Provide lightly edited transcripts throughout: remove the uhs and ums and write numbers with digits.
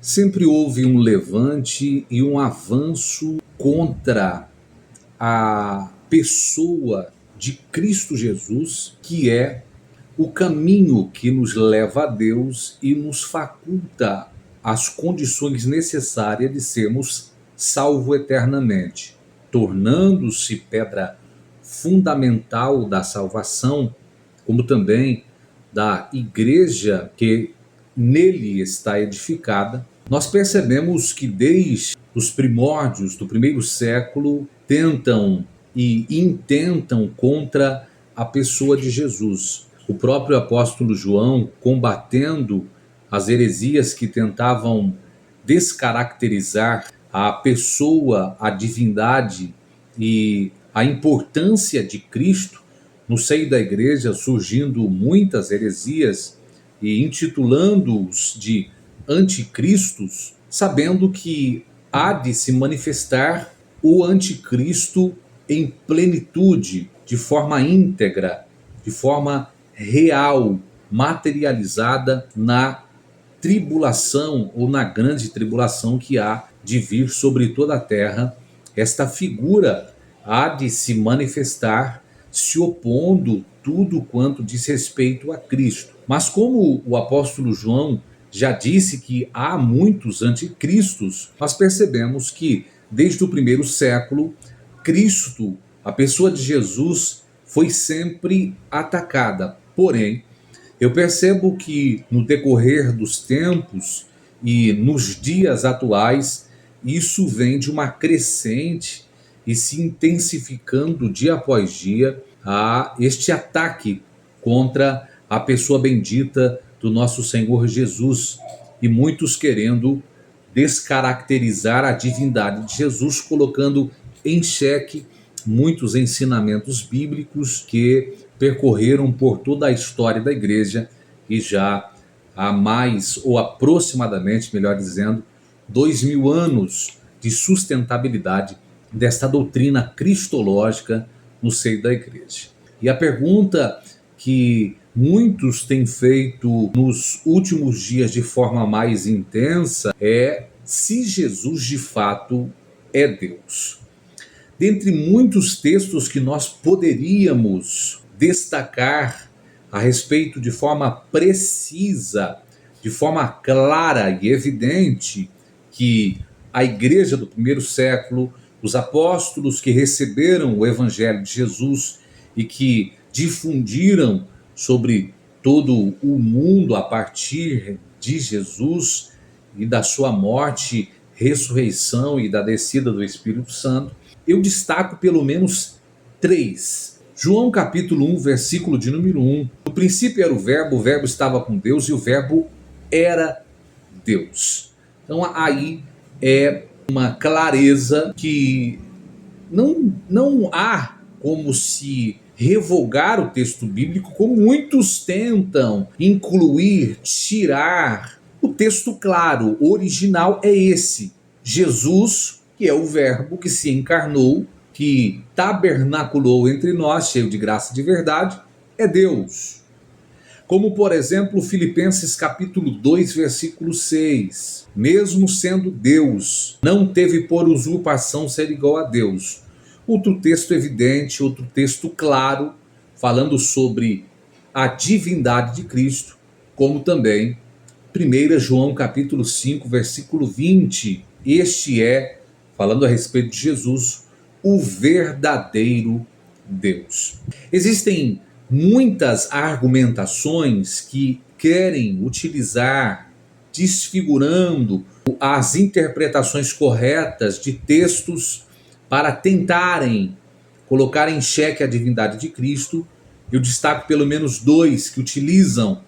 Sempre houve um levante e um avanço contra a pessoa de Cristo Jesus, que é o caminho que nos leva a Deus e nos faculta as condições necessárias de sermos salvos eternamente, tornando-se pedra fundamental da salvação, como também da igreja que nele está edificada. Nós percebemos que desde os primórdios do primeiro século tentam e intentam contra a pessoa de Jesus. O próprio apóstolo João, combatendo as heresias que tentavam descaracterizar a pessoa, a divindade e a importância de Cristo, no seio da igreja surgindo muitas heresias e intitulando-os de anticristos, sabendo que há de se manifestar o anticristo em plenitude, de forma íntegra, de forma real, materializada na tribulação ou na grande tribulação que há de vir sobre toda a terra. Esta figura há de se manifestar se opondo tudo quanto diz respeito a Cristo. Mas como o apóstolo João já disse que há muitos anticristos, nós percebemos que desde o primeiro século, Cristo, a pessoa de Jesus, foi sempre atacada. Porém, eu percebo que no decorrer dos tempos e nos dias atuais, isso vem de uma crescente e se intensificando dia após dia a este ataque contra a pessoa bendita do nosso Senhor Jesus, e muitos querendo descaracterizar a divindade de Jesus, colocando em xeque muitos ensinamentos bíblicos que percorreram por toda a história da igreja e já há mais, ou aproximadamente, melhor dizendo, 2000 anos de sustentabilidade desta doutrina cristológica no seio da igreja. E a pergunta que muitos têm feito nos últimos dias de forma mais intensa é se Jesus de fato é Deus. Dentre muitos textos que nós poderíamos destacar a respeito de forma precisa, de forma clara e evidente, que a igreja do primeiro século, os apóstolos que receberam o evangelho de Jesus e que difundiram sobre todo o mundo a partir de Jesus e da sua morte, ressurreição e da descida do Espírito Santo, eu destaco pelo menos 3. João capítulo 1, versículo de número 1. No princípio era o verbo estava com Deus e o verbo era Deus. Então aí é uma clareza que não há como se revogar o texto bíblico, como muitos tentam incluir, tirar. O texto claro, original é esse. Jesus, que é o verbo que se encarnou, que tabernaculou entre nós, cheio de graça e de verdade, é Deus. Como, por exemplo, Filipenses capítulo 2, versículo 6. Mesmo sendo Deus, não teve por usurpação ser igual a Deus. Outro texto evidente, outro texto claro, falando sobre a divindade de Cristo, como também 1 João capítulo 5, versículo 20. Este é, falando a respeito de Jesus, o verdadeiro Deus. Existem muitas argumentações que querem utilizar, desfigurando as interpretações corretas de textos para tentarem colocar em xeque a divindade de Cristo. Eu destaco pelo menos 2 que utilizam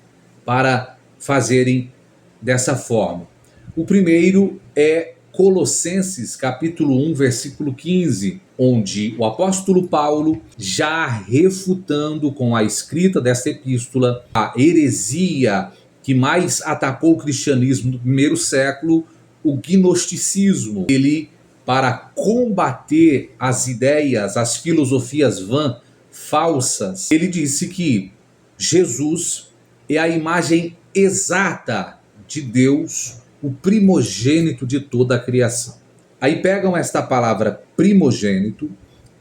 para fazerem dessa forma. O primeiro é Colossenses capítulo 1, versículo 15, onde o apóstolo Paulo, já refutando com a escrita desta epístola a heresia que mais atacou o cristianismo no primeiro século, o gnosticismo. Ele, para combater as ideias, as filosofias vãs, falsas, ele disse que Jesus é a imagem exata de Deus, o primogênito de toda a criação. Aí pegam esta palavra primogênito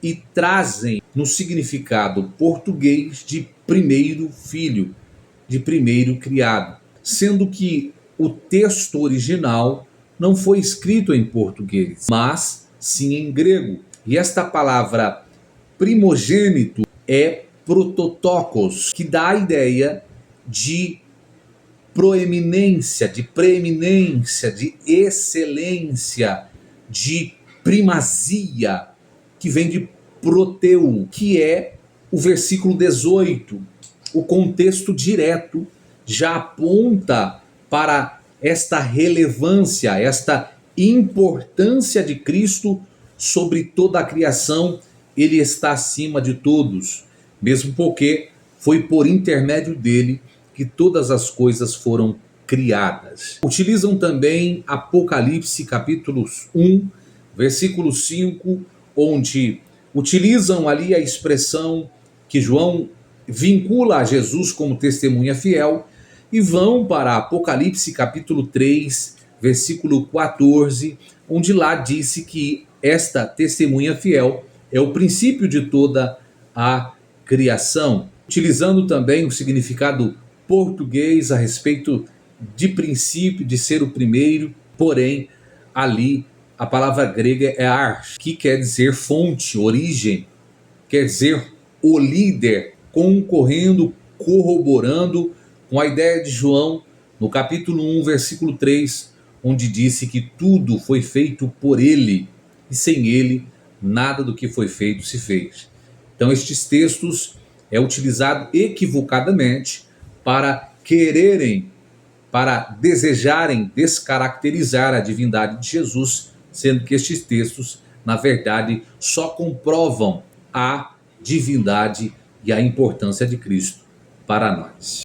e trazem no significado português de primeiro filho, de primeiro criado, sendo que o texto original não foi escrito em português, mas sim em grego. E esta palavra primogênito é prototokos, que dá a ideia de proeminência, de preeminência, de excelência, de primazia, que vem de proteu, que é o versículo 18. O contexto direto já aponta para esta relevância, esta importância de Cristo sobre toda a criação. Ele está acima de todos, mesmo porque foi por intermédio dele que todas as coisas foram criadas. Utilizam também Apocalipse capítulo 1, versículo 5, onde utilizam ali a expressão que João vincula a Jesus como testemunha fiel, e vão para Apocalipse capítulo 3, versículo 14, onde lá disse que esta testemunha fiel é o princípio de toda a criação, utilizando também o significado português a respeito de princípio, de ser o primeiro, porém ali a palavra grega é arch, que quer dizer fonte, origem, quer dizer o líder, concorrendo, corroborando com a ideia de João no capítulo 1, versículo 3, onde disse que tudo foi feito por ele e sem ele nada do que foi feito se fez. Então estes textos é utilizado equivocadamente para quererem, para desejarem descaracterizar a divindade de Jesus, sendo que estes textos, na verdade, só comprovam a divindade e a importância de Cristo para nós.